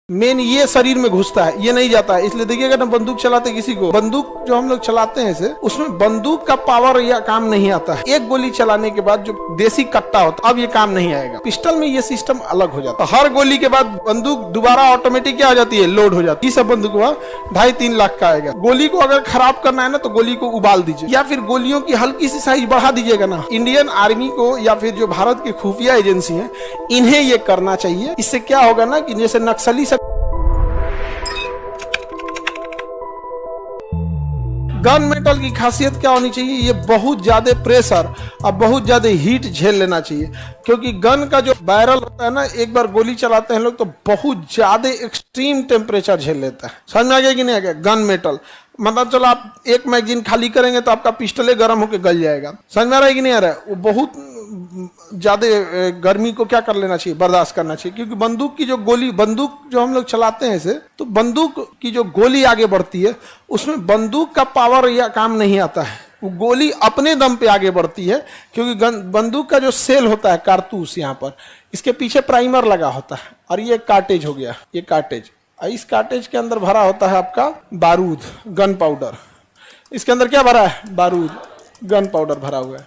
Main ये शरीर में घुसता है, ये नहीं जाता है। इसलिए देखिएगा ना, बंदूक चलाते किसी को, बंदूक जो हम लोग चलाते हैं इसे, उसमें बंदूक का पावर या काम नहीं आता है। एक गोली चलाने के बाद जो देसी कट्टा होता है, अब ये काम नहीं आएगा। पिस्टल में ये सिस्टम अलग हो जाता है। हर गोली के बाद बंदूक दोबारा ऑटोमेटिक क्या हो जाती है, लोड हो जाती है। सब बंदूक हुआ 2.5-3 लाख का आएगा। गोली को अगर खराब करना है ना, तो गोली को उबाल दीजिए या फिर गोलियों की हल्की सी साइज बढ़ा दीजिएगा ना। इंडियन आर्मी को या फिर जो भारत की खुफिया एजेंसी है, इन्हें ये करना चाहिए। इससे क्या होगा ना कि जैसे नक्सली सब गन मेटल की खासियत क्या होनी चाहिए, ये बहुत ज्यादा प्रेशर और बहुत ज्यादा हीट झेल लेना चाहिए। क्योंकि गन का जो बैरल होता है ना, एक बार गोली चलाते हैं लोग तो बहुत ज्यादा एक्सट्रीम टेम्परेचर झेल लेता है। समझ में आ गया कि नहीं आ गया? गन मेटल मतलब चलो आप एक मैगजीन खाली करेंगे तो आपका पिस्टल गर्म होकर गल जाएगा। समझ में आ रहा है कि नहीं आ रहा है? वो बहुत ज्यादा गर्मी को क्या कर लेना चाहिए, बर्दाश्त करना चाहिए। क्योंकि बंदूक की जो गोली, बंदूक जो हम लोग चलाते हैं इसे, तो बंदूक की जो गोली आगे बढ़ती है, उसमें बंदूक का पावर या काम नहीं आता है। वो गोली अपने दम पे आगे बढ़ती है। क्योंकि बंदूक का जो सेल होता है, कारतूस, यहाँ पर इसके पीछे प्राइमर लगा होता है और ये कार्टेज हो गया, ये कार्टेज। इस कार्टेज के अंदर भरा होता है आपका बारूद, गन पाउडर। इसके अंदर क्या भरा है? बारूद, गन पाउडर भरा हुआ है।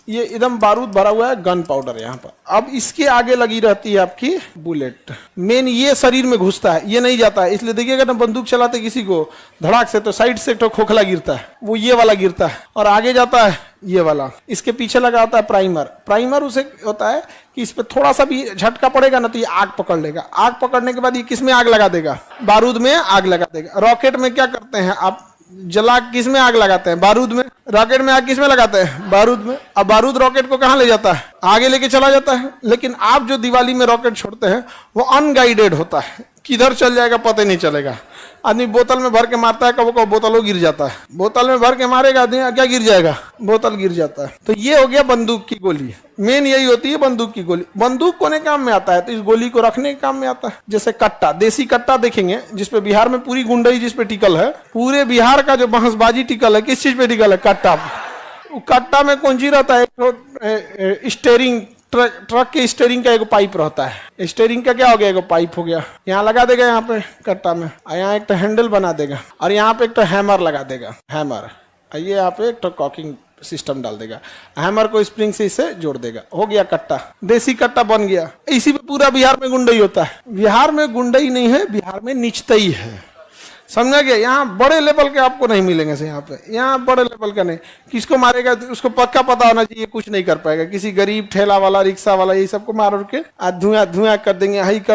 ये एकदम बारूद भरा हुआ है, गन पाउडर यहाँ पर। अब इसके आगे लगी रहती है आपकी बुलेट। मेन ये शरीर में घुसता है, ये नहीं जाता है। इसलिए देखिएगा ना, बंदूक चलाते किसी को धड़ाक से तो साइड से तो खोखला गिरता है, वो ये वाला गिरता है और आगे जाता है ये वाला। इसके पीछे लगा होता है प्राइमर। प्राइमर उसे होता है कि इस पे थोड़ा सा भी झटका पड़ेगा ना तो ये आग पकड़ लेगा। आग पकड़ने के बाद ये किस में आग लगा देगा? बारूद में आग लगा देगा। रॉकेट में क्या करते हैं आप, जला किस में आग लगाते हैं? बारूद में। रॉकेट में आग किस में लगाते हैं? बारूद में। अब बारूद रॉकेट को कहाँ ले जाता है? आगे लेके चला जाता है। लेकिन आप जो दिवाली में रॉकेट छोड़ते हैं वो अनगाइडेड होता है, किधर चल जाएगा पता ही नहीं चलेगा। आदमी बोतल में भर के मारता है, कब कब बोतलों गिर जाता है। बोतल में भर के मारेगा आदमी, क्या गिर जाएगा? बोतल गिर जाता है। तो ये हो गया बंदूक की गोली। मेन यही होती है बंदूक की गोली। बंदूक कोने काम में आता है तो इस गोली को रखने के काम में आता है। जैसे कट्टा, देसी कट्टा देखेंगे जिसपे बिहार में पूरी गुंडई जिसपे टिकल है, पूरे बिहार का जो बहसबाजी टिकल है, किस चीज पे टिकल है? कट्टा। कट्टा में कौन चीज रहता है? स्टेयरिंग, ट्रक के स्टीयरिंग का एक पाइप रहता है। स्टीयरिंग का क्या हो गया? एक पाइप हो गया। यहाँ लगा देगा, यहाँ पे कट्टा में, और यहाँ एक तो हैंडल बना देगा और यहाँ पे एक तो हैमर लगा देगा, हैमर। ये यहाँ पे एक तो कॉकिंग सिस्टम डाल देगा, हैमर को स्प्रिंग से इसे जोड़ देगा, हो गया कट्टा। देसी कट्टा बन गया। इसी पे पूरा बिहार में गुंडई होता है। बिहार में गुंडई नहीं है, बिहार में निचतई है। समझा गया? यहाँ बड़े लेवल के आपको नहीं मिलेंगे से। यहाँ पे यहाँ बड़े लेवल का नहीं। किसको मारेगा उसको पक्का पता होना चाहिए, कुछ नहीं कर पाएगा। किसी गरीब ठेला वाला, रिक्शा वाला, ये सबको मार के धुआं धुआं कर देंगे, हाई कर